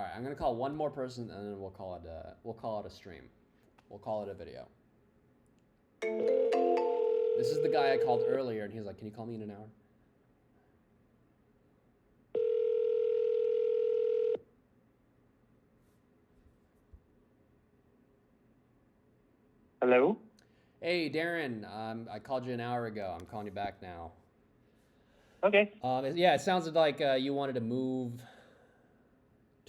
All right, I'm gonna call one more person, and then we'll call it a stream. We'll call it a video. This is the guy I called earlier, and he was like, "Can you call me in an hour?" Hello? Hey, Darren. I called you an hour ago. I'm calling you back now. Okay. Yeah, it sounds like you wanted to move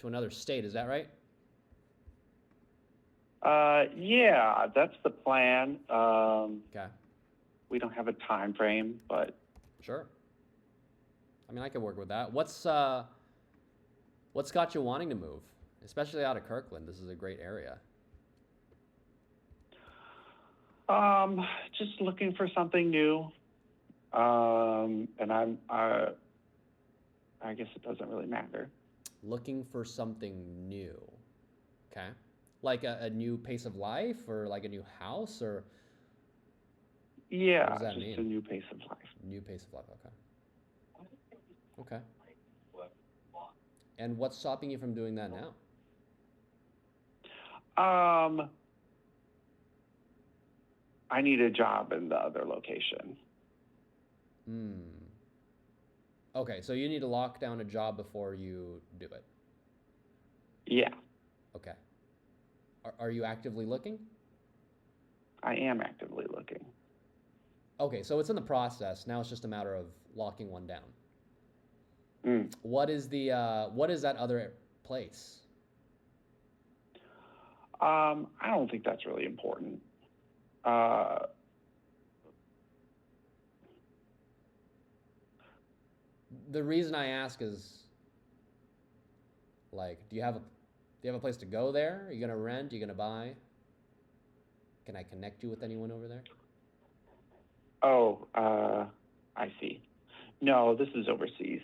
to another state. Is that right? Yeah, that's the plan. Okay. We don't have a time frame, but Sure. I mean, I could work with that. What's got you wanting to move, especially out of Kirkland? This is a great area. just looking for something new. And I guess it doesn't really matter. Looking for something new. Okay. Like a new pace of life, or like a new house, or what Yeah, does that just mean? a new pace of life. New pace of life. Okay. Okay. And what's stopping you from doing that now? Um, I need a job in the other location. Hmm. Okay, so you need to lock down a job before you do it. Yeah, Okay. Are you actively looking? I am actively looking. Okay, so it's in the process. Now it's just a matter of locking one down. Mm. What is that other place? I don't think that's really important. Uh, The reason I ask is, like, do you have a place to go there? Are you gonna rent? Are you gonna buy? Can I connect you with anyone over there? oh, I see. No, this is overseas.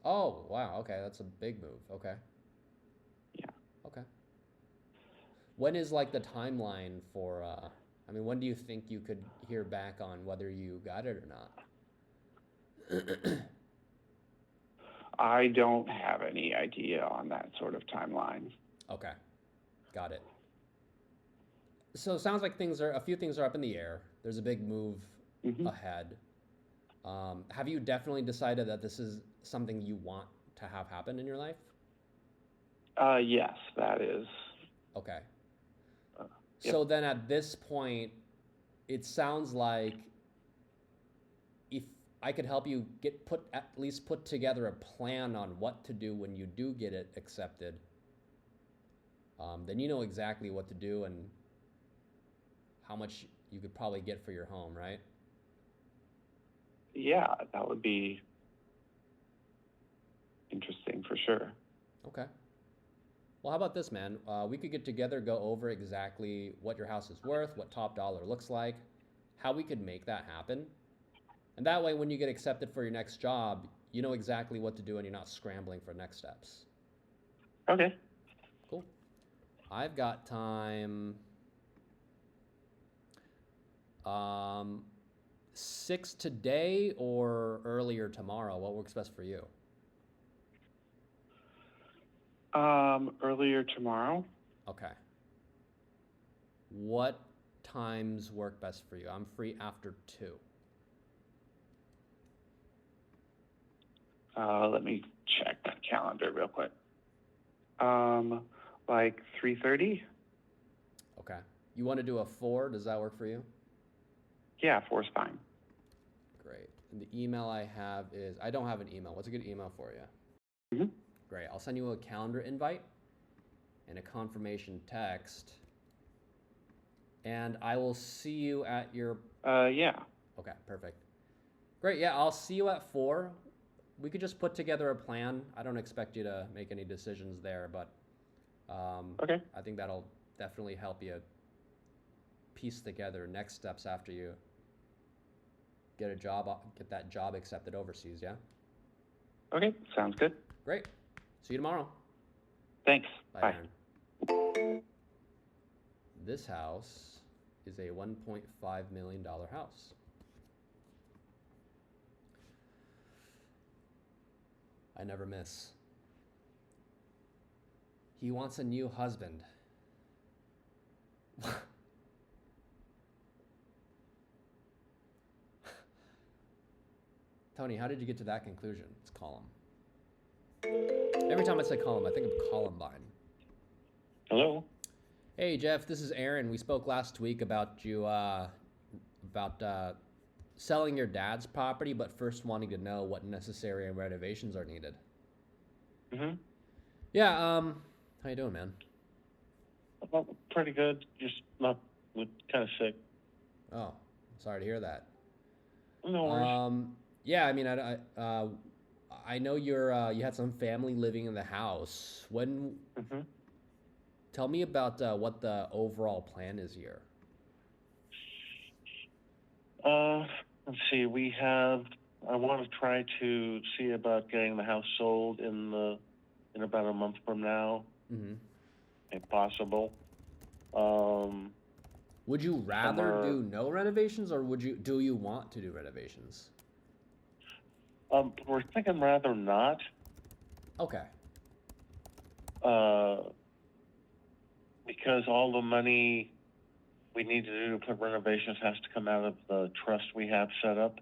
Oh, wow. Okay, that's a big move. Okay. Yeah. Okay. When is like the timeline for I mean, when do you think you could hear back on whether you got it or not? I don't have any idea on that sort of timeline. Okay. Got it. So it sounds like a few things are up in the air. There's a big move Hmm. ahead. Have you definitely decided that this is something you want to have happen in your life? Yes, that is. Okay. Uh, yep. So then at this point, it sounds like if I could help you at least put together a plan on what to do when you do get it accepted, then you know exactly what to do and how much you could probably get for your home, right? Yeah, that would be interesting for sure. Okay. Well, how about this, man? We could get together, go over exactly what your house is worth, what top dollar looks like, how we could make that happen. And that way, when you get accepted for your next job, you know exactly what to do and you're not scrambling for next steps. Okay. Cool. I've got time. Um, 6 today or earlier tomorrow. What works best for you? Earlier tomorrow. Okay. What times work best for you? I'm free after 2. Let me check my calendar real quick. Um, like 3:30. Okay. You want to do a 4? Does that work for you? Yeah, 4's fine. Great. And the email I have is, I don't have an email. What's a good email for you? Hmm. Great. I'll send you a calendar invite and a confirmation text. And I will see you at your. Yeah. Okay, perfect. Great. Yeah, I'll see you at 4. We could just put together a plan. I don't expect you to make any decisions there, but Okay. I think that'll definitely help you piece together next steps after you get that job accepted overseas. Yeah. Okay. Sounds good. Great. See you tomorrow. Thanks. Bye, Bye. Darren. This house is a $1.5 million house. I never miss. He wants a new husband. Tony, how did you get to that conclusion? It's column. Every time I say column, I think of Columbine. Hello? Hey, Jeff, this is Aaron. We spoke last week about you, selling your dad's property, but first wanting to know what necessary renovations are needed. Mm-hmm. Yeah, how you doing, man? Well, pretty good. Just not kind of sick. Oh, sorry to hear that. No worries. Yeah, I mean, I know you had some family living in the house. Mm-hmm. Tell me about what the overall plan is here. Let's see. I want to try to see about getting the house sold in about a month from now, Mm-hmm. if possible. Um, Would you rather Summer. do no renovations, or do you want to do renovations? We're thinking rather not. Okay. Uh, because all the money we need to do to put renovations has to come out of the trust we have set up.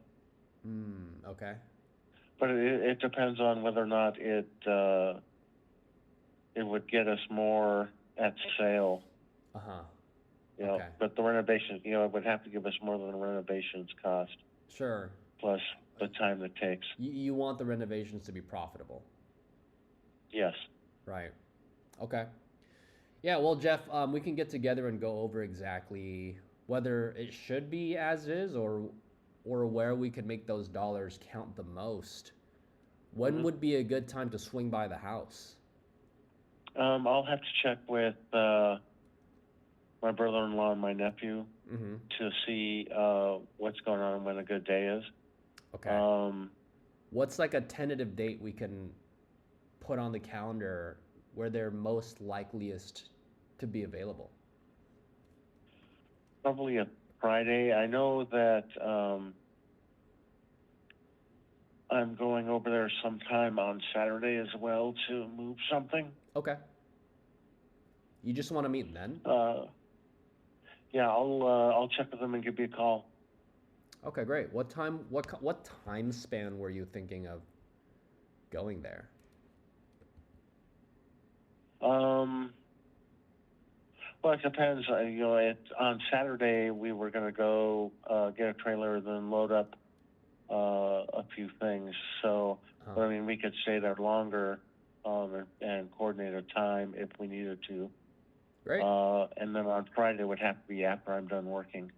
Okay. But it depends on whether or not it would get us more at sale. Uh-huh. You know, Okay. but the renovations, it would have to give us more than the renovations cost, Sure. plus the time it takes. You want the renovations to be profitable. Yes. Right. Okay. Yeah, well, Jeff, we can get together and go over exactly whether it should be as is, or where we can make those dollars count the most. When Mm-hmm. would be a good time to swing by the house? I'll have to check with my brother-in-law and my nephew Mm-hmm. to see what's going on and when a good day is. Okay. What's like a tentative date we can put on the calendar where they're most likeliest to be available? Probably a Friday. I know that I'm going over there sometime on Saturday as well to move something. Okay. You just want to meet then? Yeah, I'll check with them and give you a call. Okay, great. What time span were you thinking of going there? Well, it depends. On Saturday we were going to go get a trailer, then load up a few things. So, Huh. but I mean, we could stay there longer and coordinate a time if we needed to. Great. And then on Friday it would have to be after I'm done working.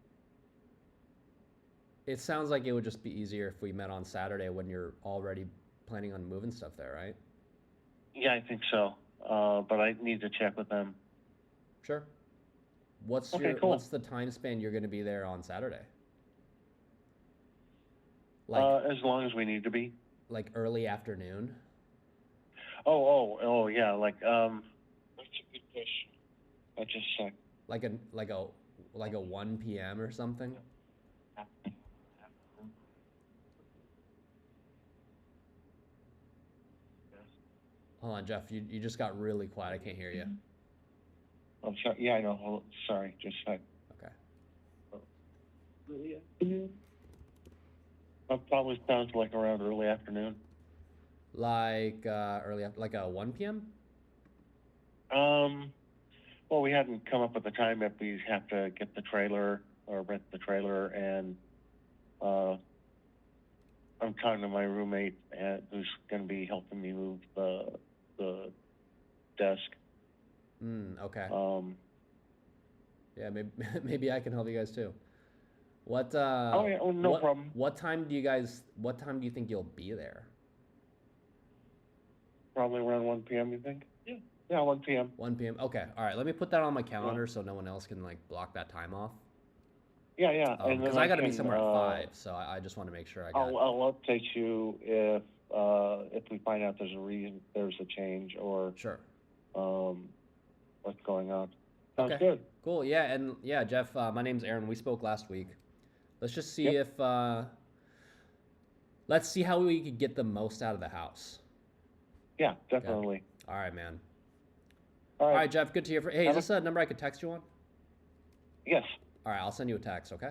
It sounds like it would just be easier if we met on Saturday when you're already planning on moving stuff there, right? Yeah, I think so. But I need to check with them. Sure. Okay, cool. What's the time span you're going to be there on Saturday? Like As long as we need to be. like early afternoon? Oh, yeah. That's a good question. Just a sec. Like a 1 p.m. or something? Hold on, Jeff. You just got really quiet. I can't hear you. I'm sorry. Yeah, I know. Sorry. Just a sec. Okay. Early afternoon? That probably sounds like around early afternoon. Like like a 1 p.m.? Well, we hadn't come up with a time yet. We have to get the trailer or rent the trailer, and I'm talking to my roommate who's going to be helping me move the desk. Okay. Yeah, maybe maybe I can help you guys too. What Oh yeah, no problem. What time do you think you'll be there? Probably around 1 p.m. You think? Yeah, 1 p.m. 1 p.m. Okay. All right. Let me put that on my calendar so no one else can like block that time off. Yeah. And Because then I got to be somewhere at 5, so I just want to make sure I got. I'll update you if we find out there's a change or Sure. what's going on. Sounds Okay. good. Cool. Yeah, and yeah, Jeff. My name's Aaron. We spoke last week. Let's just see Yep. if let's see how we could get the most out of the house. Yeah, definitely. All right, man. All All right. right, Jeff. Good to hear. Hey, is Have a, this a number I could text you on? yes. All right, I'll send you a text. Okay.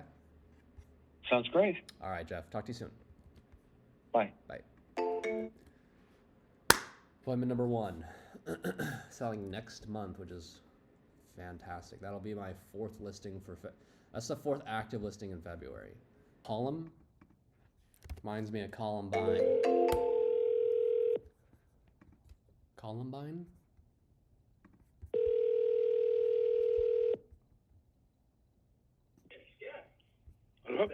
Sounds great. All right, Jeff. Talk to you soon. Bye. Bye. Appointment number 1. Selling next month, which is fantastic. That'll be my 4th listing for. That's the 4th active listing in February. Column reminds me of Columbine. Columbine? Hello?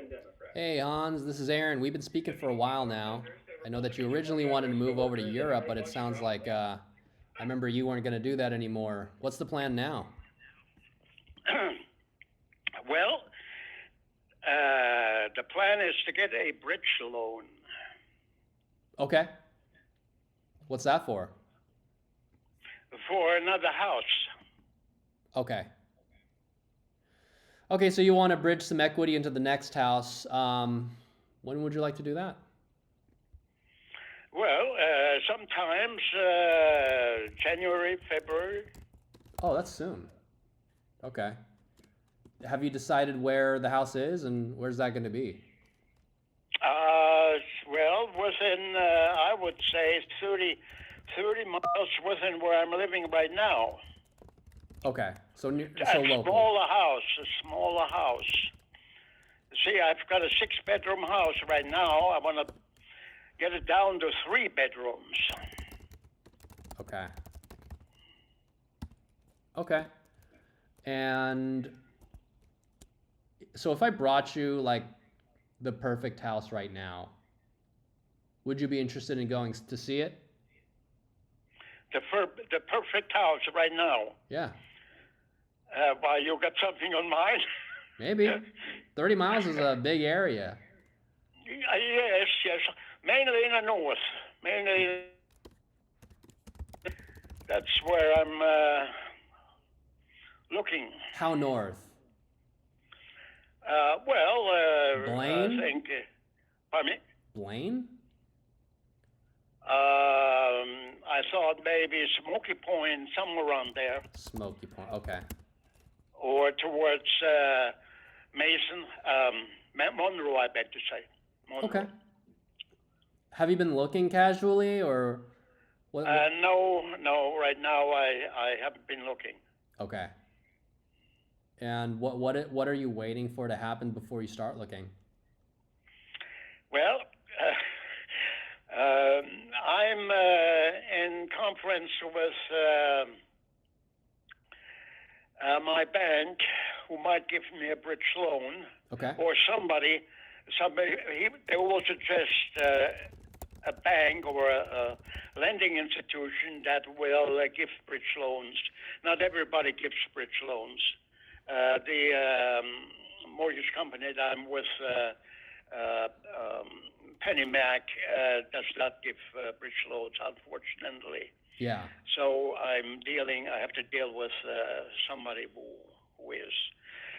Hey Hans, this is Aaron. We've been speaking for a while now. I know that you originally wanted to move over to Europe, but it sounds like I remember you weren't going to do that anymore. What's the plan now? Well, the plan is to get a bridge loan Okay. What's that for? for another house. Okay. Okay, so you want to bridge some equity into the next house. When would you like to do that? Well, sometimes January, February. Oh, that's soon. Okay. Have you decided where the house is and where's that going to be? Well, within, I would say, 30 miles within where I'm living right now. Okay, so A local. smaller house. See, I've got a 6-bedroom house right now. I want to get it down to 3 bedrooms. Okay. Okay. And so if I brought you like the perfect house right now, would you be interested in going to see it? The perfect house right now. Yeah, Why, you got something on mind? maybe. 30 miles is a big area. Yes. Mainly in the north. Mainly, that's where I'm looking. How north? I Blaine? think. Pardon me? Blaine? I thought maybe Smoky Point, somewhere around there, Smoky Point. Okay. or towards Mason, Monroe. I bet to say. Monroe. Okay. Have you been looking casually or what? No. Right now, I haven't been looking. Okay. And what are you waiting for to happen before you start looking? Well, I'm in conference with my bank, who might give me a bridge loan, Okay. or somebody. They will suggest a bank or a lending institution that will give bridge loans. Not everybody gives bridge loans. The mortgage company that I'm with, Penny Mac, does not give bridge loans, unfortunately. Yeah. So I have to deal with somebody who is.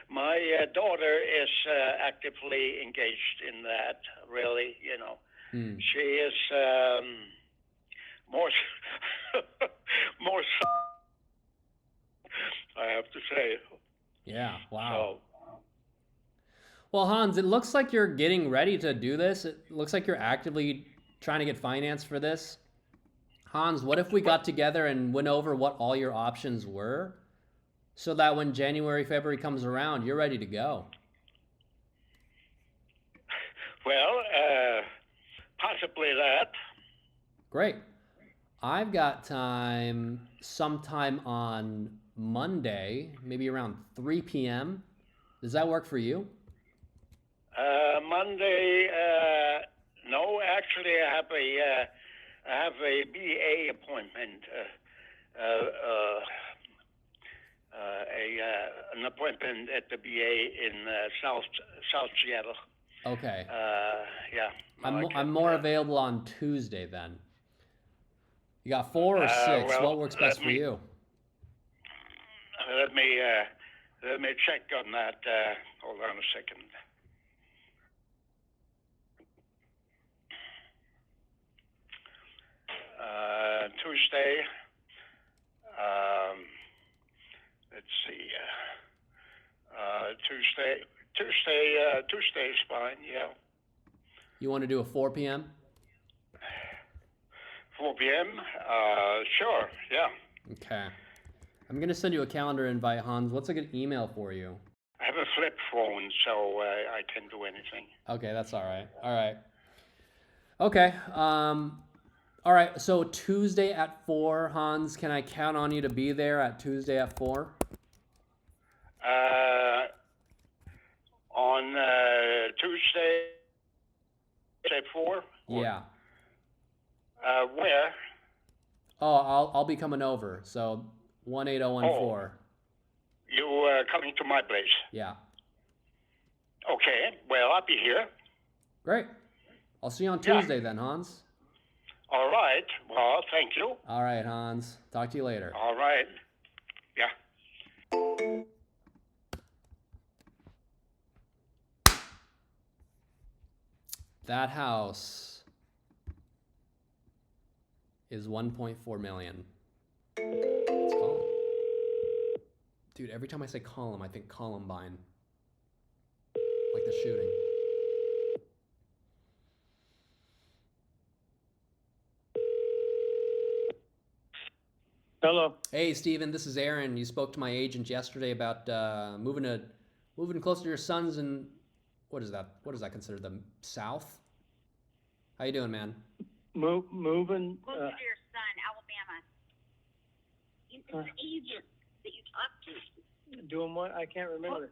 My daughter is actively engaged in that, really, She is more, more, I have to say. Yeah. Wow. So, Well, Hans, it looks like you're getting ready to do this. It looks like you're actively trying to get finance for this. Hans, what if we got together and went over what all your options were so that when January, February comes around, you're ready to go? well, possibly that. Great. I've got time sometime on Monday, maybe around 3 p.m. Does that work for you? Monday, no, actually, I have a BA appointment, an appointment at the BA in South Seattle. Okay. Yeah. I'm more available on Tuesday then. You got 4 or 6? Well, What works best for you? Let me check on that. Hold on a second. Tuesday. Tuesday is fine. Yeah. You want to do a 4 p.m.? 4 p.m. Sure. Yeah. Okay. I'm gonna send you a calendar invite, Hans. What's a good email for you? I have a flip phone, so I can do anything. Okay, that's all right. All right. Okay. All right. So Tuesday at 4, Hans. Can I count on you to be there at Tuesday at 4? On Tuesday at 4? Yeah. Where? Oh, I'll be coming over. So 18014. You coming to my place? Yeah. Okay. Well, I'll be here. Great. I'll see you on Yeah. Tuesday then, Hans. All right. Well, thank you. All right, Hans. Talk to you later. All right. Yeah. That house is 1.4 million. Let's call him. Dude, every time I say call him, I think Columbine. Like the shooting. Hello. Hey, Steven, this is Aaron. You spoke to my agent yesterday about moving closer to your sons in, what is that? What is that considered? The South? How you doing, man? Moving. Closer to your son, Alabama. It's an agent that you talked to. Doing what? I can't remember.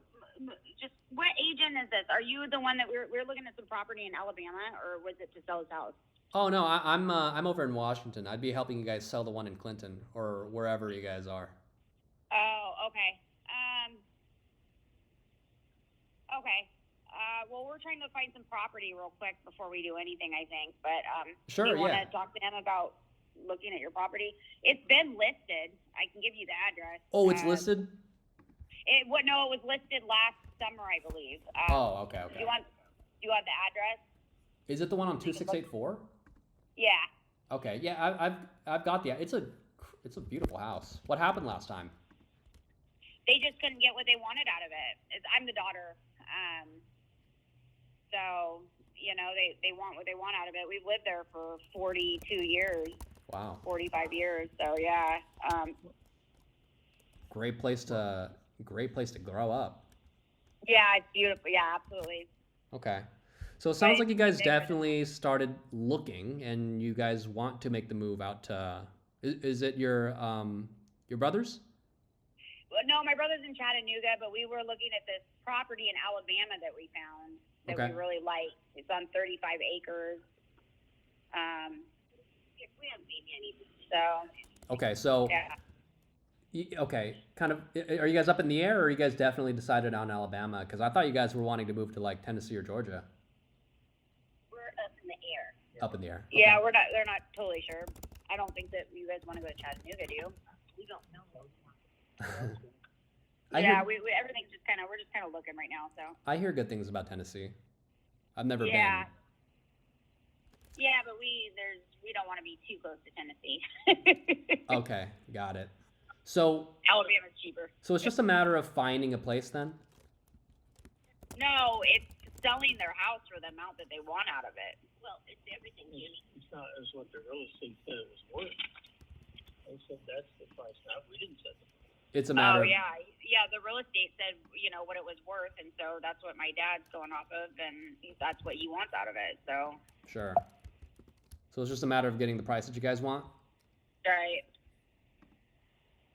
Just what agent is this? Are you the one that we're looking at some property in Alabama, or was it to sell his house? Oh no, I'm over in Washington. I'd be helping you guys sell the one in Clinton or wherever you guys are. Oh, okay. Okay. Well, we're trying to find some property real quick before we do anything, I think. But Sure, do you want yeah. to talk to him about looking at your property? It's been listed. I can give you the address. Oh, it's listed? No, it was listed last summer, I believe. Oh, okay, Do okay. you want the address? Is it the one on 2684? Yeah. Okay, yeah, I've got the. It's a beautiful house. What happened last time? They just couldn't get what they wanted out of it. I'm the daughter. So, they want what they want out of it. We've lived there for 42 years, Wow. 45 years. So, yeah. Great place to grow up. Yeah, it's beautiful. Yeah, absolutely. Okay. So it sounds Right. like you guys definitely started looking and you guys want to make the move out to is it your brothers? Well, no, my brother's in Chattanooga, but we were looking at this property in Alabama that we found that Okay. we really liked. It's on 35 acres. So, Okay, so yeah. okay, kind of are you guys up in the air or are you guys definitely decided on Alabama? Because I thought you guys were wanting to move to like Tennessee or Georgia. We're up in the air. Up in the air. Yeah, Okay. they're not totally sure. I don't think that you guys want to go to Chattanooga, do you? We don't know. I Yeah, hear, we everything's just we're just kind of looking right now, so. I hear good things about Tennessee. I've never Yeah. been. Yeah, but we don't want to be too close to Tennessee. Okay, got it. So Alabama's cheaper. so it's just a matter of finding a place then? No, it's selling their house for the amount that they want out of it. Well, it's everything. It's not as what the real estate said it was worth. They said that's the price. Now we didn't set the price. It's a matter Oh of yeah. The real estate said what it was worth, and so that's what my dad's going off of, and that's what he wants out of it. So. Sure. So it's just a matter of getting the price that you guys want? Right.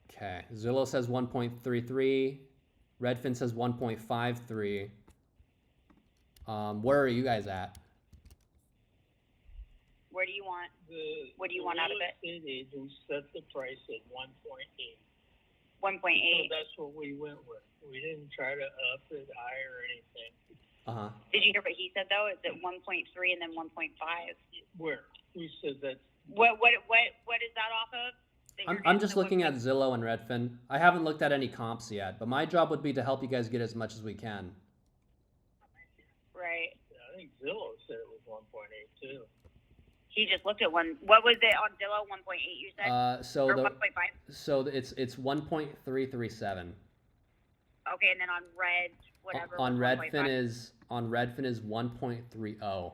Okay. Zillow says 1.33. Redfin says 1.53. Where are you guys at? Where do you want? What do you want out of it? The real estate agent set the price at 1.8. 1.8. So that's what we went with. We didn't try to up it higher or anything. Uh-huh. Did you hear what he said though? Is it 1.3 and then 1.5? Where? We said that. What is that off of? That you're I'm getting just the looking 1.3? at Zillow and Redfin. I haven't looked at any comps yet, but my job would be to help you guys get as much as we can. Right. I think Zillow said it was 1.8 too. He just looked at one. What was it on Zillow? 1.8 you said? So Or the 1.5? so it's 1.337. Okay, and then on red, whatever. On was Redfin 1.5. is 1.30. Oh,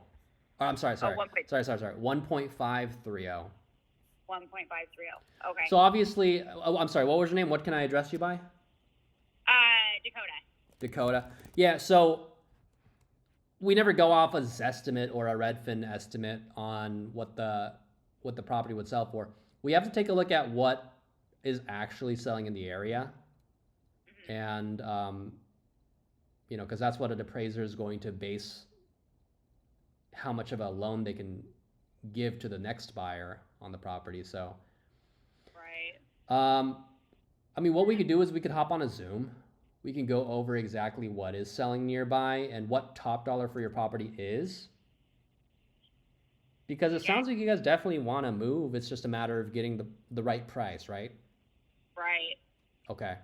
I'm sorry. Oh, 1.530. 1.530. Okay. So obviously, I'm sorry. What was your name? What can I address you by? Dakota. Dakota. Yeah. So we never go off a Zestimate or a Redfin estimate on what the property would sell for. We have to take a look at what is actually selling in the area, and because that's what an appraiser is going to base how much of a loan they can give to the next buyer on the property. So, Right. what we could do is we could hop on a Zoom. We can go over exactly what is selling nearby and what top dollar for your property is. Because it sounds like you guys definitely want to move. It's just a matter of getting the right price, right? Right. Okay.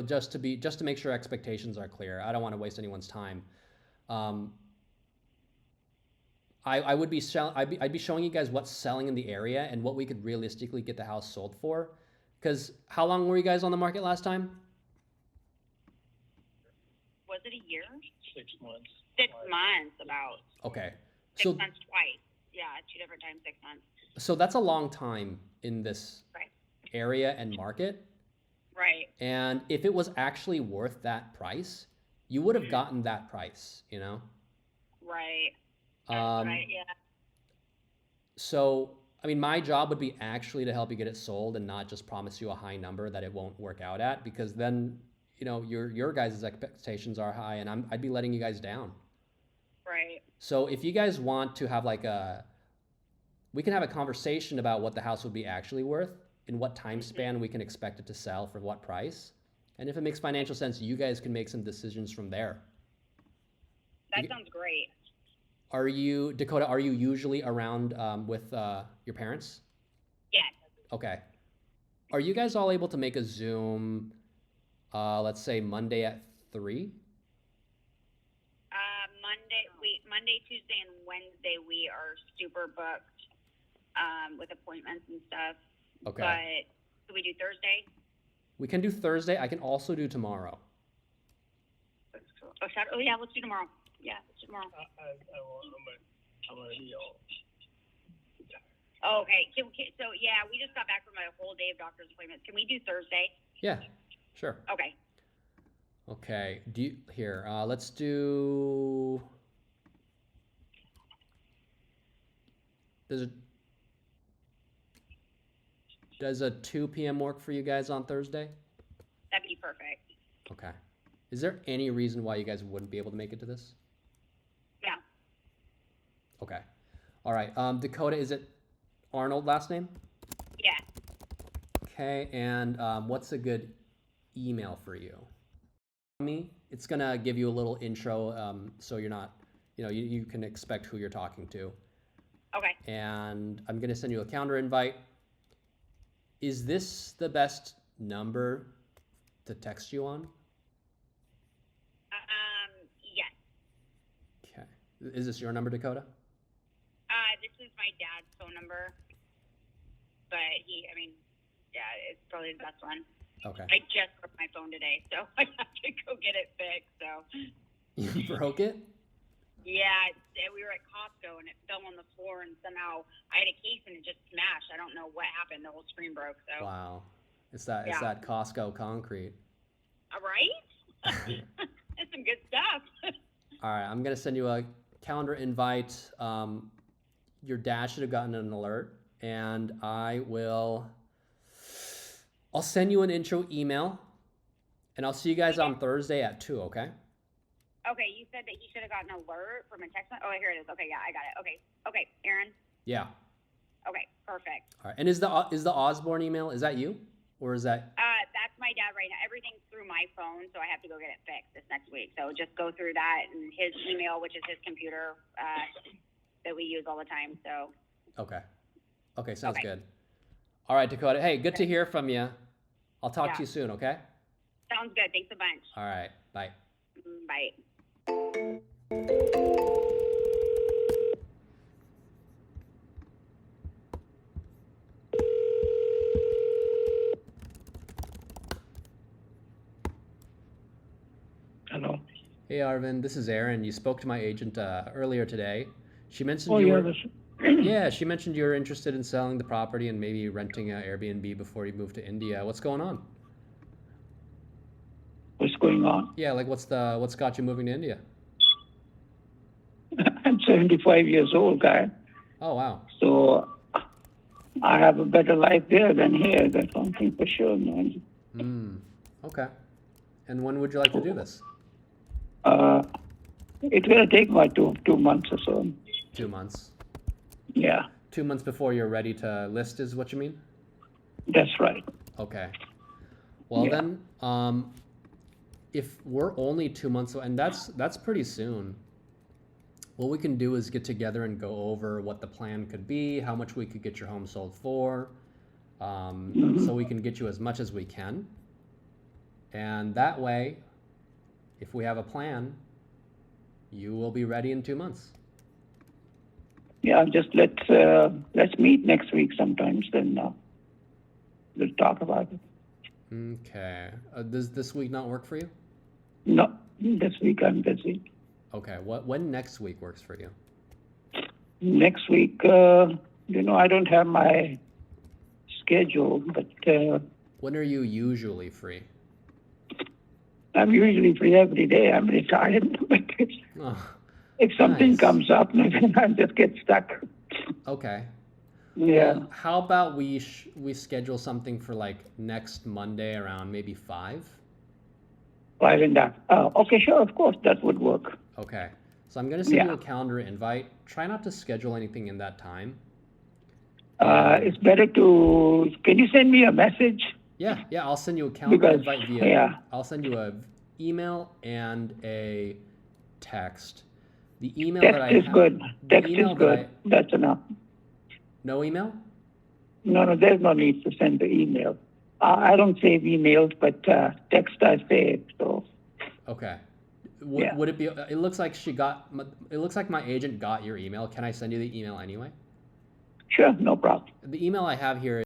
Just to make sure expectations are clear. I don't want to waste anyone's time. I'd be showing you guys what's selling in the area and what we could realistically get the house sold for. Because how long were you guys on the market last time? Was it a year? 6 months. 6 months, about. Okay. 6 So months twice. Yeah, 2 different times, 6 months. so that's a long time in this Right. area and market. Right. And if it was actually worth that price, you would have gotten that price, Right. That's right. Yeah. So, my job would be actually to help you get it sold and not just promise you a high number that it won't work out at, because then, your guys' expectations are high and I'd be letting you guys down. Right. So if you guys want to have we can have a conversation about what the house would be actually worth, in what time span we can expect it to sell, for what price. And if it makes financial sense, you guys can make some decisions from there. That sounds great. Dakota, are you usually around with your parents? Yes. Okay. Are you guys all able to make a Zoom, let's say Monday at 3? Monday, Tuesday, and Wednesday we are super booked with appointments and stuff. Okay. But can we do Thursday? We can do Thursday. I can also do tomorrow. Oh, Saturday? Oh, yeah, let's do tomorrow. Yeah, let's do tomorrow. I'm already Oh, okay. So, yeah, we just got back from a whole day of doctor's appointments. Can we do Thursday? Yeah, sure. Okay. Okay. Let's do. Does a 2 p.m. work for you guys on Thursday? That'd be perfect. Okay. Is there any reason why you guys wouldn't be able to make it to this? Yeah. Okay. All right. Dakota, is it Arnold last name? Yeah. Okay. And what's a good email for you? It's gonna give you a little intro, so you're not, you can expect who you're talking to. Okay. And I'm gonna send you a calendar invite. Is this the best number to text you on? Yes. Okay. Is this your number, Dakota? This is my dad's phone number, but it's probably the best one. Okay. I just broke my phone today, so I have to go get it fixed. So. You broke it? Yeah, we were at Costco and it fell on the floor, and somehow I had a case and it just smashed. I don't know what happened. The whole screen broke. So. Wow. It's that Costco concrete. All right. That's some good stuff. All right, I'm gonna send you a calendar invite. Your dad should have gotten an alert, and I'll send you an intro email, and I'll see you guys on Thursday at 2. Okay. Okay, you said that he should have gotten an alert from a text. Oh, here it is. Okay, yeah, I got it. Okay, Aaron. Yeah. Okay, perfect. All right. And is the Osborne email, is that you, or is that? That's my dad right now. Everything's through my phone, so I have to go get it fixed this next week. So just go through that and his email, which is his computer, that we use all the time. So. Okay, sounds good. All right, Dakota. Hey, good to hear from you. I'll talk to you soon. Okay. Sounds good. Thanks a bunch. All right. Bye. Bye. Hey Arvin, this is Aaron. You spoke to my agent earlier today. She mentioned Oh, you yeah, were, that's, yeah, she mentioned you were interested in selling the property and maybe renting an Airbnb before you move to India. What's going on? what's going on. Yeah, like what's got you moving to India? I'm 75 years old, guy. Oh wow. So I have a better life there than here. That's one thing for sure, man. Hmm. Okay. And when would you like to do this? Uh, it will take about two months or so. 2 months. Yeah, 2 months before you're ready to list is what you mean? that's right. Okay. Well Yeah. then, if we're only 2 months, and that's pretty soon. What we can do is get together and go over what the plan could be, how much we could get your home sold for, so we can get you as much as we can. And that way, if we have a plan, you will be ready in 2 months. Yeah, just let's meet next week sometimes. Then we'll talk about it. Okay. Does this week not work for you? No, this week I'm busy. Okay. When next week works for you? Next week, I don't have my schedule, but When are you usually free? I'm usually free every day. I'm retired, but Oh, if something nice. comes up, maybe I just get stuck. Okay. Yeah, Well, how about we schedule something for like next Monday around maybe 5? 5 and a half. Okay, sure, of course, that would work. Okay. So I'm gonna send you Yeah. a calendar invite. Try not to schedule anything in that time. It's better to. Can you send me a message? Yeah, I'll send you a calendar Because invite via. yeah, I'll send you a email and a text. The email that text I is have. good. The Text email is that good. That's enough. No email? No, there's no need to send the email. I don't save emails, but text I save. So Okay. Yeah. Would it be? It looks like It looks like my agent got your email. Can I send you the email anyway? sure, no problem. The email I have here.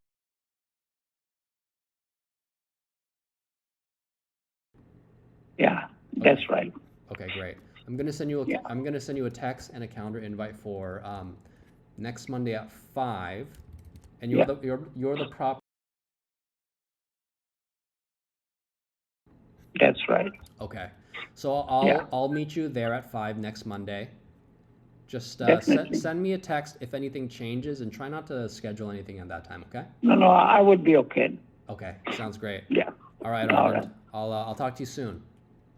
Yeah, that's right. Okay, great. I'm gonna send you Yeah. I'm gonna send you a text and a calendar invite for next Monday at 5, and Yeah. you're the prop. That's right. Okay, so I'll Yeah. I'll meet you there at 5 next Monday. Just Definitely. send me a text if anything changes, and try not to schedule anything at that time. Okay? No, I would be okay. Okay, sounds great. Yeah. All right, All Arvind. right. I'll talk to you soon.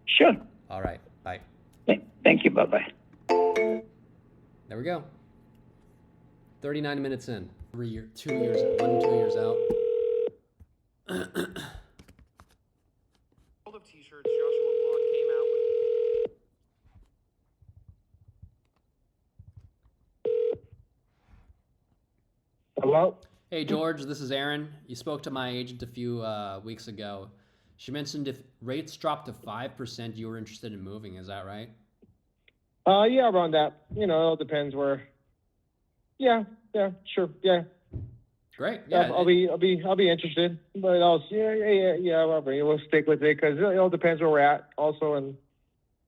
Sure. All right, bye. Thank you. Bye bye. There we go. 39 minutes in. 2 years, 2 years out. World of T-shirts, Joshua Block came out with. Hello? Hey George, this is Aaron. You spoke to my agent a few weeks ago. She mentioned if rates dropped to 5%, you were interested in moving. Is that right? Yeah, around that. It all depends where. Yeah, sure. Yeah, Great. yeah. Yeah. I'll be interested. But else, yeah. We'll stick with it because it all depends where we're at, also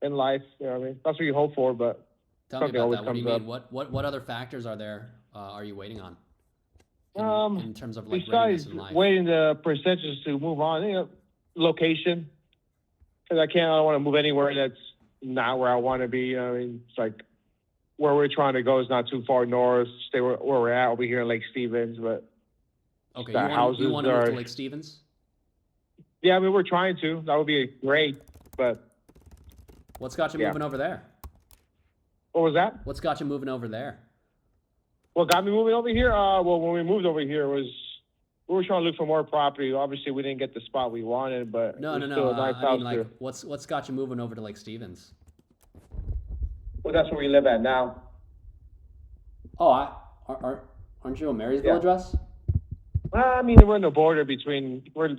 in life. That's what you hope for, but Tell me something about always that. What do you comes mean? What other factors are there? Are you waiting on? up. In terms of like Besides readiness in life. waiting the percentages to move on, location. Because I don't want to move anywhere that's not where I want to be. It's like where we're trying to go is not too far north. Stay where we're at over here in Lake Stevens, but Okay, the you houses want to move to are. Lake Stevens? Yeah, we're trying to. That would be great. But What's got you Yeah. moving over there? what was that? What's got you moving over there? What got me moving over here? Well, when we moved over here we were trying to look for more property. Obviously, we didn't get the spot we wanted, but No. it was still a nice I house mean, like, here. what's got you moving over to Lake Stevens? Well, that's where we live at now. Oh, aren't you a Marysville Yeah. address? I mean, we're in the border between. We're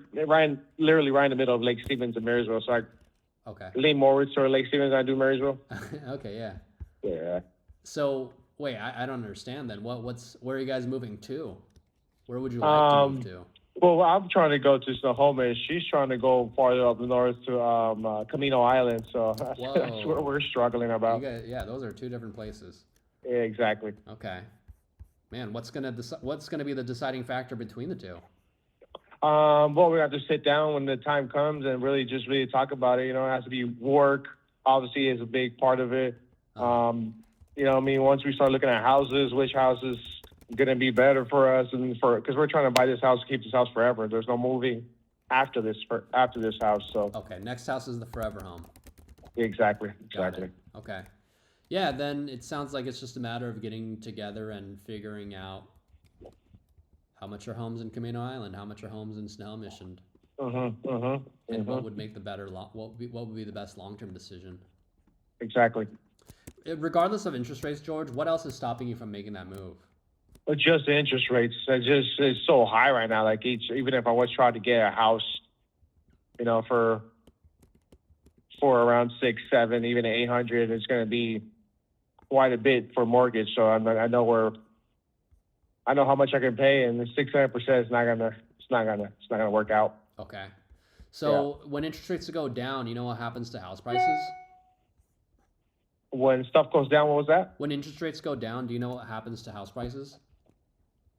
literally right in the middle of Lake Stevens and Marysville. So I Okay. lean more toward Lake Stevens than I do Marysville. Okay, yeah. Yeah. So wait, I don't understand then. Where are you guys moving to? Where would you like to move to? Well, I'm trying to go to Snohomish. She's trying to go farther up north to Camino Island. So that's where Whoa. we're struggling You about. guys, yeah, those are two different places. Yeah, exactly. Okay. Man, what's gonna be the deciding factor between the two? Well, we have to sit down when the time comes and really talk about it. You know, it has to be work. Obviously, is a big part of it. You know, I mean, once we start looking at houses, which house is gonna be better for us, and because we're trying to buy this house, keep this house forever. There's no moving after this house. So Okay, next house is the forever home. exactly. Got it. Okay. Yeah, then it sounds like it's just a matter of getting together and figuring out how much are homes in Camino Island, how much are homes in Snohomish, and what would make the better what would be the best long-term decision. Exactly. Regardless of interest rates, George, what else is stopping you from making that move? But just the interest rates, it's so high right now. Like even if I was trying to get a house, you know, for around 6, 7, even 800, it's going to be quite a bit for mortgage. So I know how much I can pay, and the 600% is not gonna work out. Okay. So when interest rates go down, you know what happens to house prices? When stuff goes down, what was that? When interest rates go down, do you know what happens to house prices?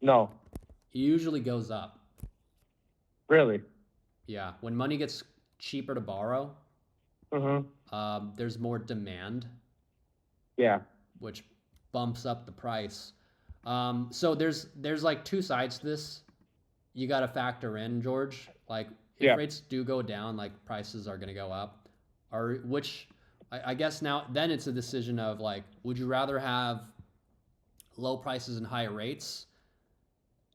No. It usually goes up. Really? Yeah. When money gets cheaper to borrow, there's more demand. Yeah. Which bumps up the price. So there's like two sides to this. You got to factor in, George. Like if rates do go down, like prices are going to go up. Or which I guess now then it's a decision of like, would you rather have low prices and high rates,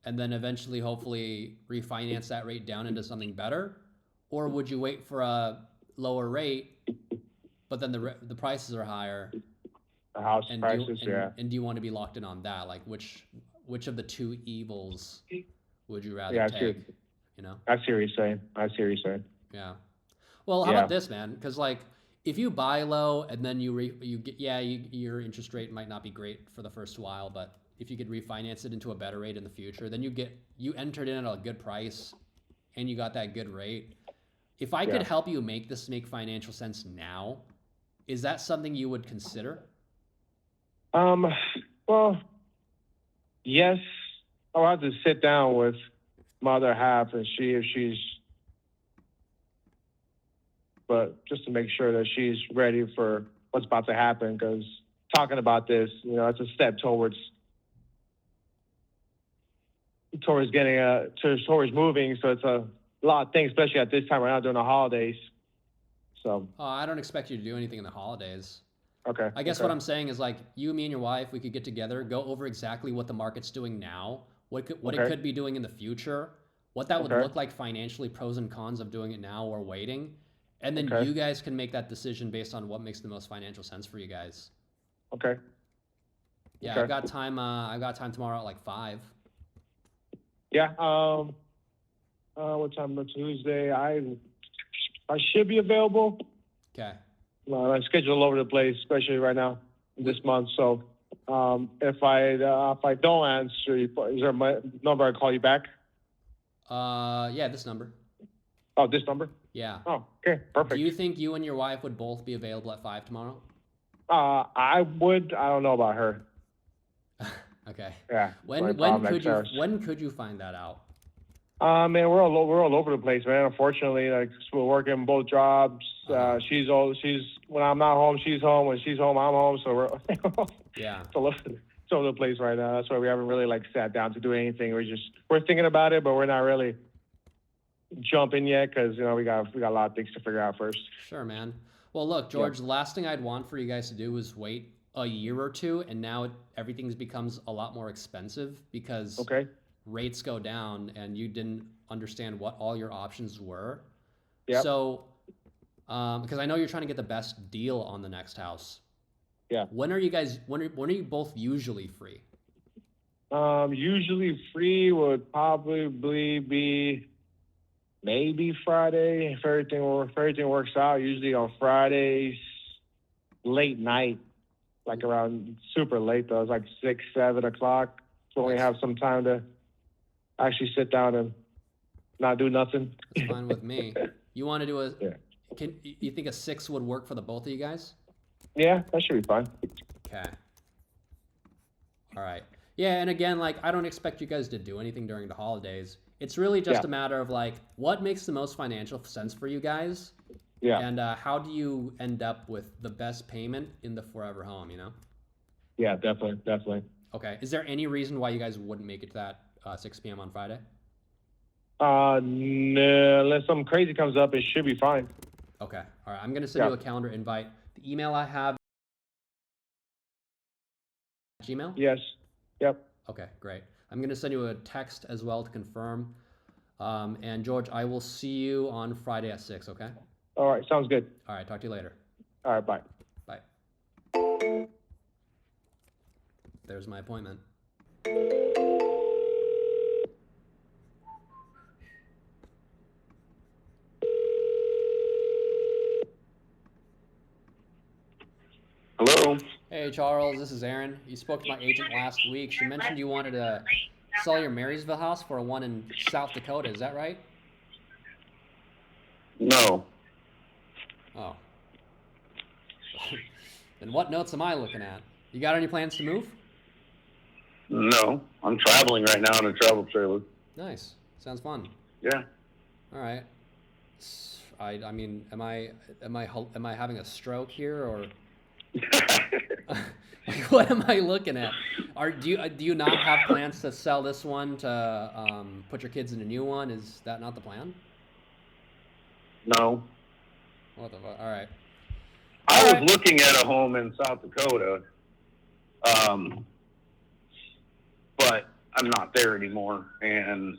and then eventually hopefully refinance that rate down into something better, or would you wait for a lower rate, but then the prices are higher? The house prices, And do you want to be locked in on that? Like which of the two evils would you rather take? You know? I see what you're saying. Yeah. Well, how about this, man? Because like if you buy low and then you get your interest rate might not be great for the first while, but if you could refinance it into a better rate in the future, then you entered in at a good price and you got that good rate. If I could help you make this make financial sense now, is that something you would consider? Well, yes, I'll have to sit down with my other half and see if but just to make sure that she's ready for what's about to happen, because talking about this, you know, it's a step towards getting towards moving. So it's a lot of things, especially at this time right now during the holidays. So. I don't expect you to do anything in the holidays. Okay. I guess what I'm saying is like you, me, and your wife, we could get together, go over exactly what the market's doing now, what it could be doing in the future, what that would look like financially, pros and cons of doing it now or waiting, and then you guys can make that decision based on what makes the most financial sense for you guys. Okay. Yeah, I've got time. I've got time tomorrow at like 5. Yeah. What time on Tuesday? I should be available. Okay. My schedule all over the place, especially right now this month. So if I don't answer, is there my number I call you back? Yeah, this number. Oh, this number? Yeah. Oh, okay, perfect. Do you think you and your wife would both be available at 5 tomorrow? I would. I don't know about her. Okay. Yeah. When could you find that out? Man, we're all over the place, man. Unfortunately, like we're working both jobs. She's when I'm not home, she's home. When she's home, I'm home. So we're it's all over the place right now. That's why we haven't really like sat down to do anything. We're thinking about it, but we're not really jumping yet because you know we got a lot of things to figure out first. Sure, man. Well, look, George. The last thing I'd want for you guys to do is wait a year or two, and now everything becomes a lot more expensive because rates go down and you didn't understand what all your options were. Yep. So, because I know you're trying to get the best deal on the next house. Yeah. When are you both usually free? Usually free would probably be maybe Friday if everything works out. Usually on Fridays, late night, like around super late though. It's like 6, 7 o'clock. So we have some time to actually sit down and not do nothing. That's fine with me. You want to do a? Yeah. You think a 6 would work for the both of you guys? Yeah, that should be fine. Okay. All right. Yeah, and again, like I don't expect you guys to do anything during the holidays. It's really just Yeah. a matter of like what makes the most financial sense for you guys, Yeah. and how do you end up with the best payment in the forever home? You know. Yeah, definitely. Okay. Is there any reason why you guys wouldn't make it to that 6 p.m. on Friday? No, unless something crazy comes up, it should be fine. Okay. All right. I'm gonna send Yeah. you a calendar invite. The email I have. Gmail? Yes. Yep. Okay, great. I'm going to send you a text as well to confirm. And George, I will see you on Friday at 6, okay? All right, sounds good. All right, talk to you later. All right, bye. Bye. There's my appointment. Hello? Hey, Charles, this is Aaron. You spoke to my agent last week. She mentioned you wanted to sell your Marysville house for one in South Dakota. Is that right? No. Oh. Then what notes am I looking at? You got any plans to move? No. I'm traveling right now in a travel trailer. Nice. Sounds fun. Yeah. All right. I mean, am I having a stroke here or what am I looking at? Do you not have plans to sell this one to put your kids in a new one? Is that not the plan? No. What the fuck? All right. I was looking at a home in South Dakota, but I'm not there anymore. And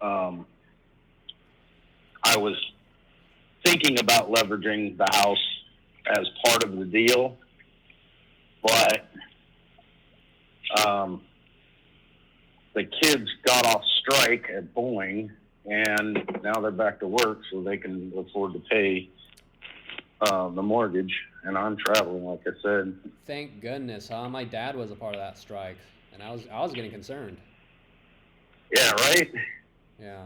I was thinking about leveraging the house as part of the deal, but the kids got off strike at Boeing, and now they're back to work, so they can afford to pay the mortgage. And I'm traveling, like I said. Thank goodness, huh? My dad was a part of that strike, and I was getting concerned. Yeah, right? Yeah.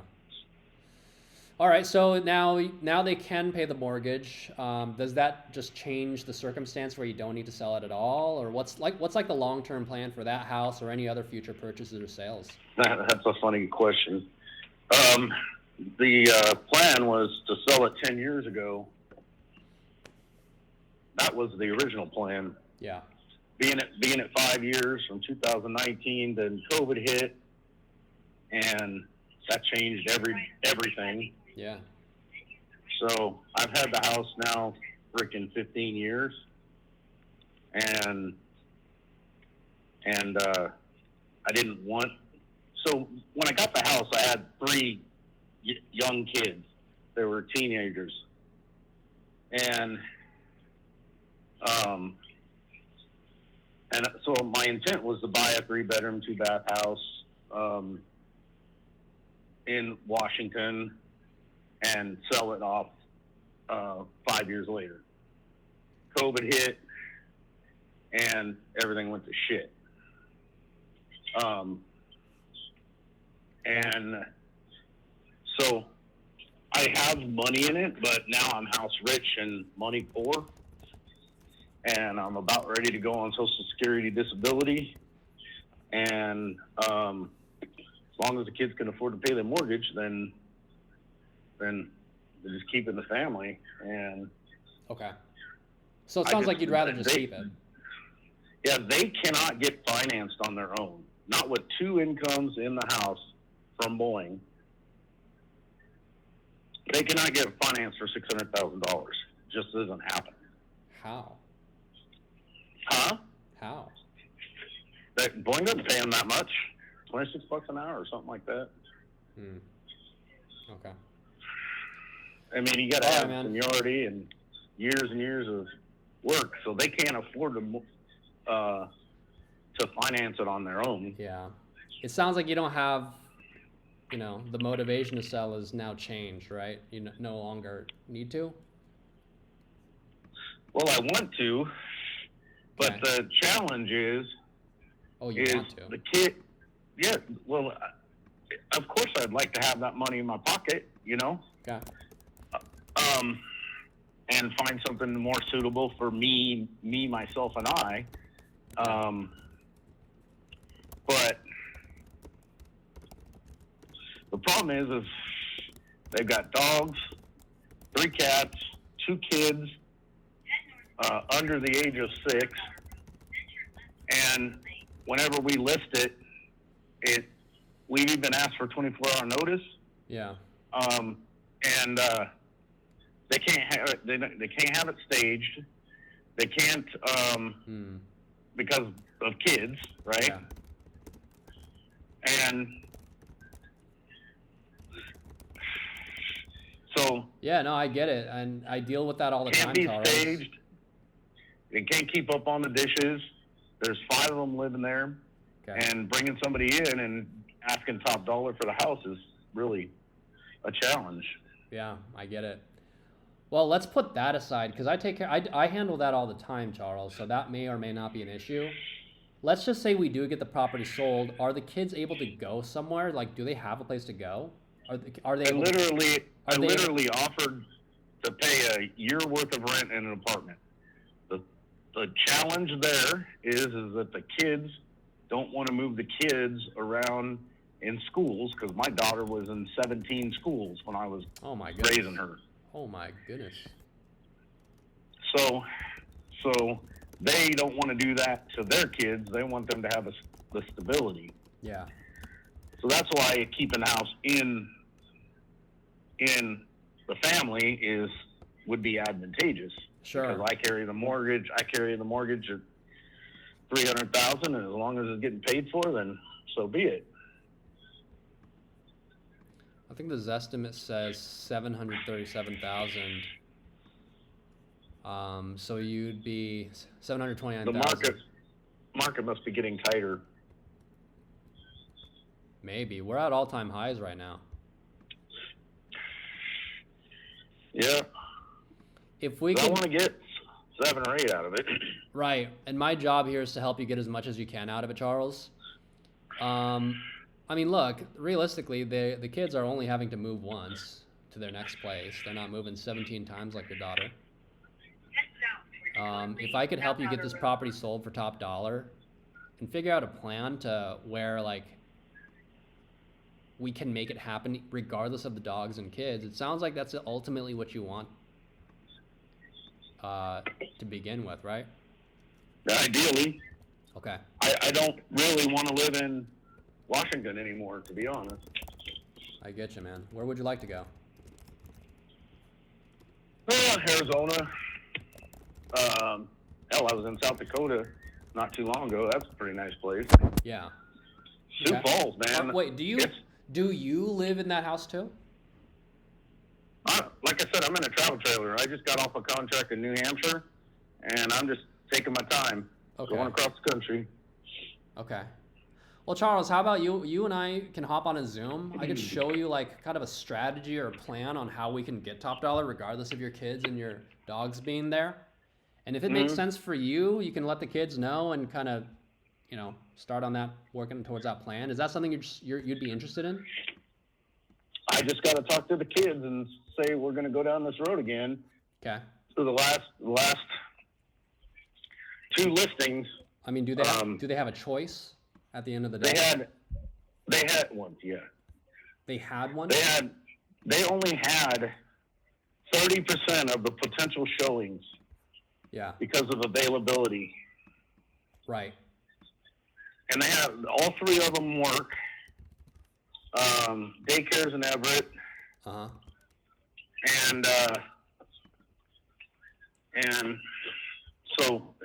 All right, so now they can pay the mortgage. Does that just change the circumstance where you don't need to sell it at all, or what's like the long-term plan for that house or any other future purchases or sales? That's a funny question. The plan was to sell it 10 years ago. That was the original plan. Yeah. Being at 5 years from 2019, then COVID hit, and that changed everything. Yeah. So I've had the house now freaking 15 years, and I didn't want. So when I got the house, I had 3 young kids. They were teenagers, and so my intent was to buy a 3-bedroom, 2-bath house in Washington and sell it off 5 years later. COVID hit, and everything went to shit. And so I have money in it, but now I'm house rich and money poor. And I'm about ready to go on Social Security disability. And as long as the kids can afford to pay their mortgage, then they're just keeping the family. And Okay. So it sounds like you'd rather just keep it. Yeah, they cannot get financed on their own. Not with 2 incomes in the house from Boeing. They cannot get financed for $600,000. Just doesn't happen. How? Huh? How? Boeing doesn't pay them that much. $26 an hour or something like that. Okay. I mean, you got to All have right, man. seniority and years of work, so they can't afford to finance it on their own. Yeah. It sounds like you don't have, the motivation to sell is now changed, right? You no longer need to? Well, I want to, but Okay. the challenge is Oh, you want to? the kid. Yeah, well, of course I'd like to have that money in my pocket, you know, Okay. um, and find something more suitable for me, myself, and I. But the problem is they've got dogs, 3 cats, 2 kids under the age of 6, and whenever we list it, we've even asked for 24-hour notice. Yeah. And they can't have it. They can't have it staged. They can't because of kids, right? Yeah. And so Yeah, no, I get it, and I deal with that all the time, can't be Charles. staged. They can't keep up on the dishes. There's 5 of them living there, Okay. and bringing somebody in and asking top dollar for the house is really a challenge. Yeah, I get it. Well, let's put that aside because I take care. I handle that all the time, Charles. So that may or may not be an issue. Let's just say we do get the property sold. Are the kids able to go somewhere? Like, do they have a place to go? Are they? I able to- literally offered to pay a year worth of rent in an apartment. The challenge there is that the kids don't want to move the kids around in schools because my daughter was in 17 schools when I was Oh my goodness. raising her. Oh my goodness. So they don't want to do that to their kids. They want them to have the stability. Yeah. So that's why keeping the house in the family would be advantageous. Sure. Because I carry the mortgage at $300,000, and as long as it's getting paid for, then so be it. I think the Zestimate says 737,000. So you'd be 729,000. The market must be getting tighter. Maybe we're at all-time highs right now. Yeah. If we I can, want to get 7 or 8 out of it. right, and my job here is to help you get as much as you can out of it, Charles. I mean, look, realistically, the kids are only having to move once to their next place. They're not moving 17 times like your daughter. If I could help you get this property sold for top dollar and figure out a plan to where, like, we can make it happen regardless of the dogs and kids, it sounds like that's ultimately what you want to begin with, right? Ideally. Okay. I don't really want to live in Washington anymore, to be honest. I get you, man. Where would you like to go? Arizona. Hell, I was in South Dakota not too long ago. That's a pretty nice place. Yeah. Sioux Okay. Falls, man. Wait, do you live in that house too? Like I said, I'm in a travel trailer. I just got off a contract in New Hampshire, and I'm just taking my time going across the country. Okay. Well, Charles, how about you and I can hop on a Zoom? I could show you like kind of a strategy or a plan on how we can get top dollar regardless of your kids and your dogs being there. And if it makes sense for you, you can let the kids know and kind of, start on that, working towards that plan. Is that something you'd be interested in? I just got to talk to the kids and say we're going to go down this road again. Okay. So the last 2 listings. I mean, do they have a choice at the end of the day? They had one, yeah. They had one? They only had 30% of the potential showings. Yeah. Because of availability. Right. And they have all 3 of them work. Daycares in Everett. Uh-huh. And so,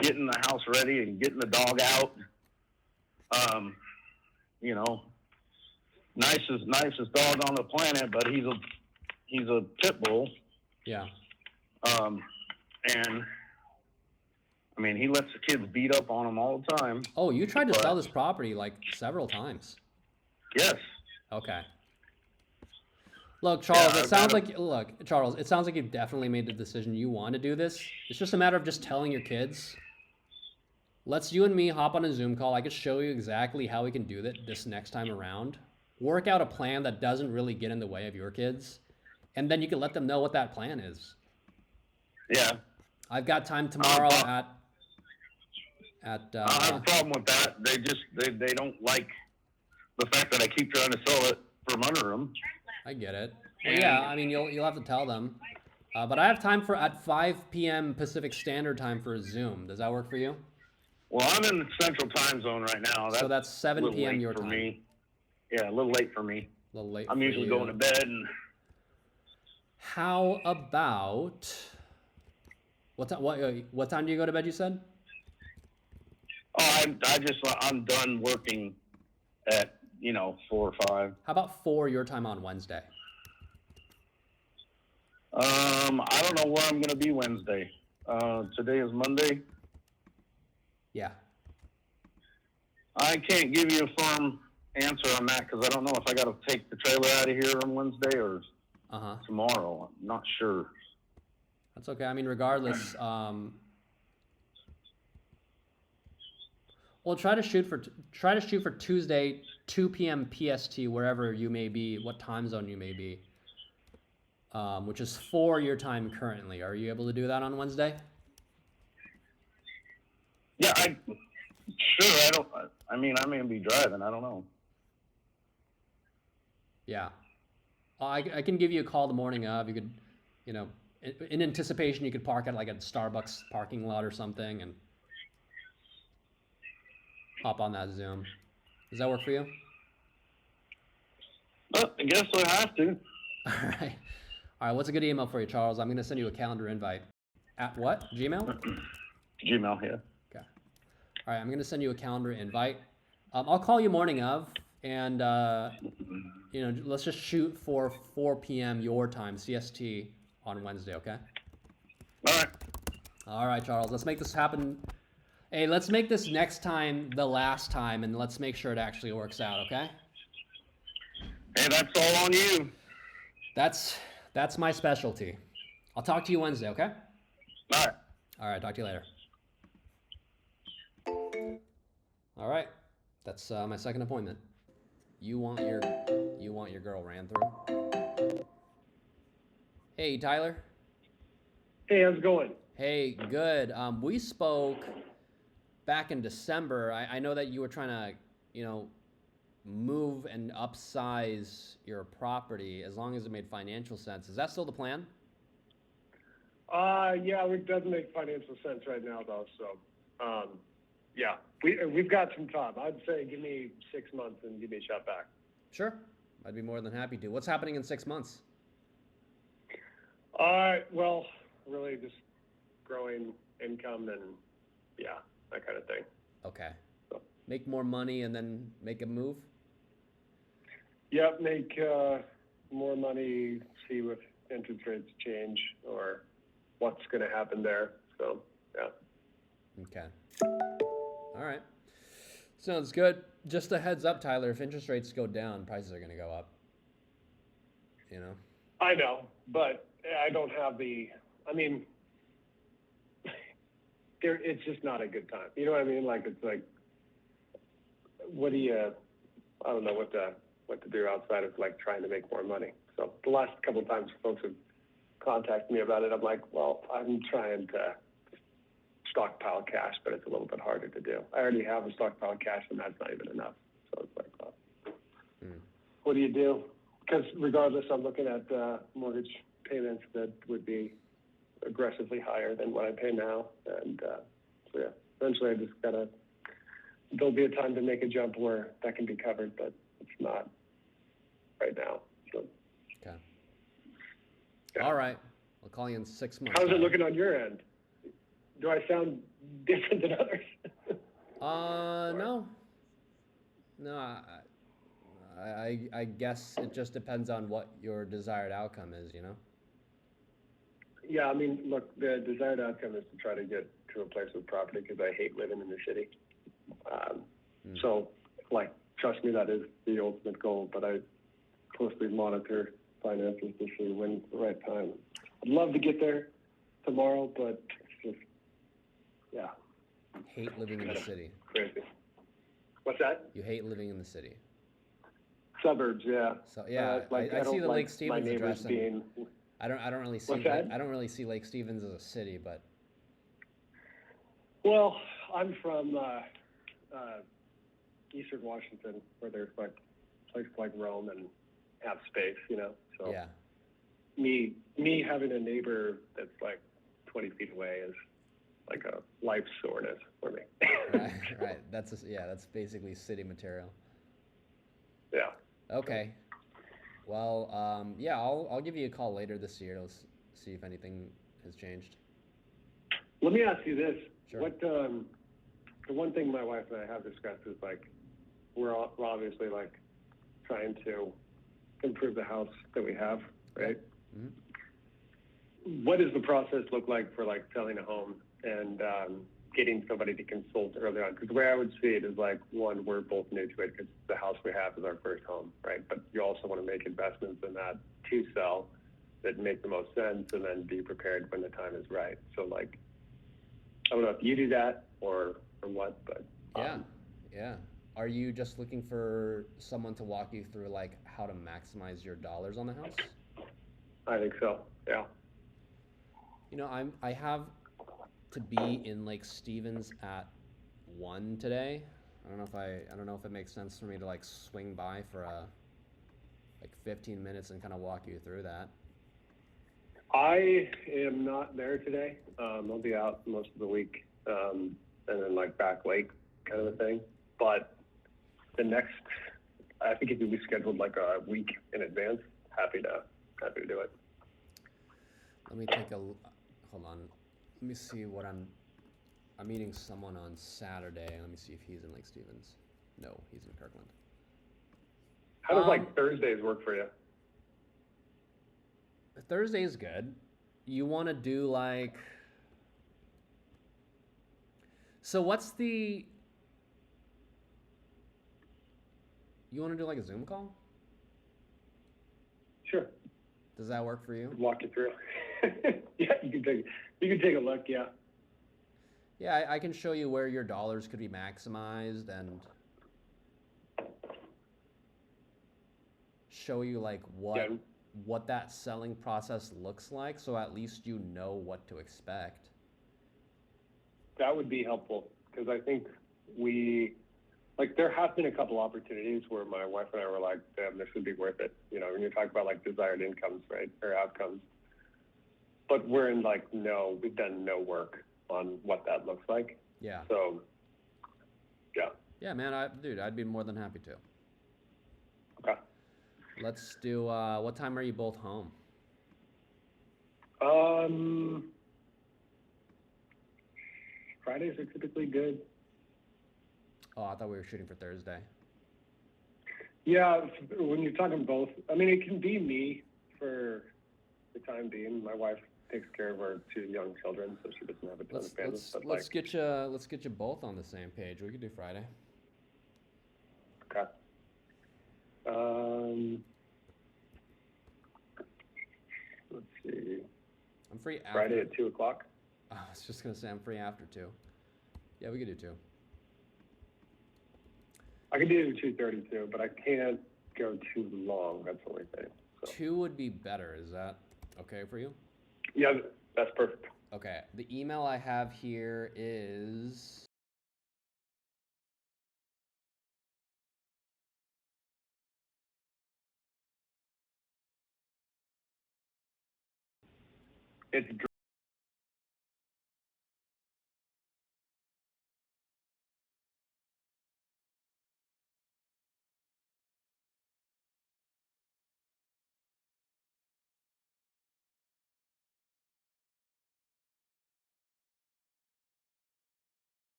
getting the house ready and getting the dog out, nicest dog on the planet, but he's a pit bull. Yeah. And I mean, he lets the kids beat up on him all the time. Oh, you tried to sell this property like several times. Yes. Okay. Look, Charles, Yeah, it sounds like you've definitely made the decision you want to do this. It's just a matter of just telling your kids. Let's you and me hop on a Zoom call. I could show you exactly how we can do that this next time around. Work out a plan that doesn't really get in the way of your kids, and then you can let them know what that plan is. Yeah. I've got time tomorrow at I don't have a problem with that. They don't like the fact that I keep trying to sell it from under them. I get it. Well, yeah, I mean, you'll have to tell them. But I have time for at 5 p.m. Pacific Standard Time for a Zoom. Does that work for you? Well, I'm in the Central Time Zone right now. So that's 7 a little p.m. late your for time. me. Yeah, a little late for me. A little late. I'm for usually you. going to bed. And How about what time do you go to bed? You said. oh, I'm done working at 4 or 5. How about 4 your time on Wednesday? I don't know where I'm gonna be Wednesday. Today is Monday. Yeah. I can't give you a firm answer on that because I don't know if I got to take the trailer out of here on Wednesday or tomorrow. I'm not sure. That's okay. I mean, regardless, well, try to shoot for Tuesday, 2 p.m. PST, wherever you may be, what time zone you may be, which is 4 your time currently. Are you able to do that on Wednesday? Yeah, sure. I mean, I may be driving. I don't know. Yeah. I can give you a call the morning of. You could, in anticipation, you could park at like a Starbucks parking lot or something and hop on that Zoom. Does that work for you? Well, I guess I have to. All right. All right. What's a good email for you, Charles? I'm going to send you a calendar invite. At what? Gmail? Gmail, yeah. Okay. All right. I'm going to send you a calendar invite. I'll call you morning of, and let's just shoot for 4 p.m. your time, CST, on Wednesday. Okay. All right. All right, Charles. Let's make this happen. Hey, let's make this next time the last time, and let's make sure it actually works out. Okay. Hey, that's all on you. That's my specialty. I'll talk to you Wednesday. Okay. All right. All right. Talk to you later. All right. That's my second appointment. You want your girl ran through? Hey, Tyler. Hey, how's it going? Hey, good. We spoke back in December. I know that you were trying to, move and upsize your property as long as it made financial sense. Is that still the plan? Yeah, it doesn't make financial sense right now, though. So, yeah, we've got some time. I'd say give me 6 months and give me a shot back. Sure, I'd be more than happy to. What's happening in 6 months? Well, really just growing income and yeah, that kind of thing. Okay. So. Make more money and then make a move? Yep, make more money, see if interest rates change or what's going to happen there. So, yeah. Okay. All right. Sounds good. Just a heads up, Tyler, if interest rates go down, prices are going to go up. I know, but I don't have it's just not a good time. You know what I mean? Like, it's like, I don't know what to do outside of like trying to make more money. So the last couple of times folks have contacted me about it, I'm like, well, I'm trying to stockpile cash, but it's a little bit harder to do. I already have a stockpile of cash and that's not even enough. So it's like, well, what do you do? Because regardless, I'm looking at mortgage payments that would be aggressively higher than what I pay now. And so yeah, eventually I just there'll be a time to make a jump where that can be covered, but it's not right now. So. Okay. Yeah. All right. I'll call you in 6 months. How's it looking on your end? Do I sound different than others? No. No, I guess it just depends on what your desired outcome is, Yeah, I mean, look, the desired outcome is to try to get to a place with property because I hate living in the city. So, like, trust me, that is the ultimate goal, but I closely monitor finances to see when's the right time. I'd love to get there tomorrow, but it's just, yeah. Hate living in the city. Crazy. What's that? You hate living in the city. Suburbs, yeah. So yeah, Like, I see don't the Lake like my Stevens neighbors address, and being. I don't really see What's that? I don't really see Lake Stevens as a city, but Well, I'm from Eastern Washington, where there's like places like Rome and have space, you know. So yeah. me having a neighbor that's like 20 feet away is like a life soreness for me. Right, right. That's basically city material. Yeah. Okay. Well, yeah, I'll give you a call later this year. Let's see if anything has changed. Let me ask you this: Sure. What the one thing my wife and I have discussed is like we're obviously like trying to improve the house that we have, right? Mm-hmm. What does the process look like for like selling a home and getting somebody to consult early on? Because the way I would see it is like, one, we're both new to it because the house we have is our first home, right? But you also want to make investments in that to sell that make the most sense and then be prepared when the time is right. So like, I don't know if you do that or what, but Yeah, yeah. Are you just looking for someone to walk you through like how to maximize your dollars on the house? I think so. Yeah. You know, I have to be in Lake Stevens at 1 today. I don't know if it makes sense for me to like swing by for like 15 minutes and kind of walk you through that. I am not there today. I'll be out most of the week, and then like back late kind of a thing. But the next, I think if we scheduled like a week in advance, happy to do it. Let me take a hold on. Let me see what I'm meeting someone on Saturday. Let me see if he's in Lake Stevens. No, he's in Kirkland. How does like Thursdays work for you? Thursday's good. You want to do like, so what's the, you want to do like a Zoom call? Sure. Does that work for you? Walk you through. Yeah, you can take a look. Yeah. Yeah, I can show you where your dollars could be maximized and show you like what that selling process looks like, so at least you know what to expect. That would be helpful because I think there have been a couple opportunities where my wife and I were like, damn, this would be worth it. You know, when you talk about like desired incomes, right, or outcomes. But we're in like, no, we've done no work on what that looks like. Yeah. So, yeah. Yeah, man, dude, I'd be more than happy to. Okay. Let's do, what time are you both home? Fridays are typically good. Oh, I thought we were shooting for Thursday. Yeah, when you're talking both, I mean, it can be me for the time being. My wife takes care of our 2 young children, so she doesn't have a ton of bandwidth. Let's get you both on the same page. We could do Friday. Okay. Let's see. I'm free after. Friday at 2 o'clock. I was just gonna say I'm free after 2. Yeah, we could do 2. I can do 2:30 too, but I can't go too long. That's the only thing. So. 2 would be better. Is that okay for you? Yeah, that's perfect. Okay. The email I have here is It's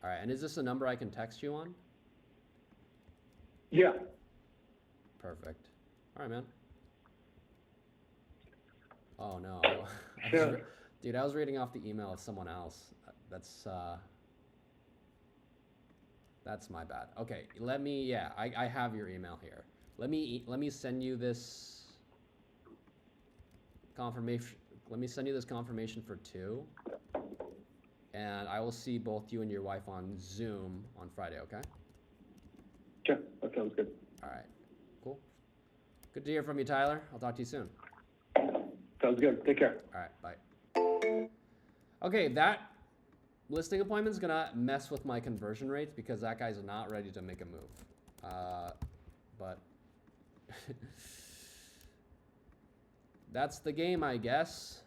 all right. And is this a number I can text you on? yeah. Perfect. All right, man. Oh no, Sure. dude, I was reading off the email of someone else. That's my bad. Okay, let me. Yeah, I have your email here. Let me send you this confirmation Let me send you this confirmation for 2. And I will see both you and your wife on Zoom on Friday, okay? Sure, that sounds good. All right. Cool. Good to hear from you, Tyler. I'll talk to you soon. Sounds good. Take care. All right, bye. Okay, that listing appointment is gonna mess with my conversion rates because that guy's not ready to make a move. But that's the game, I guess.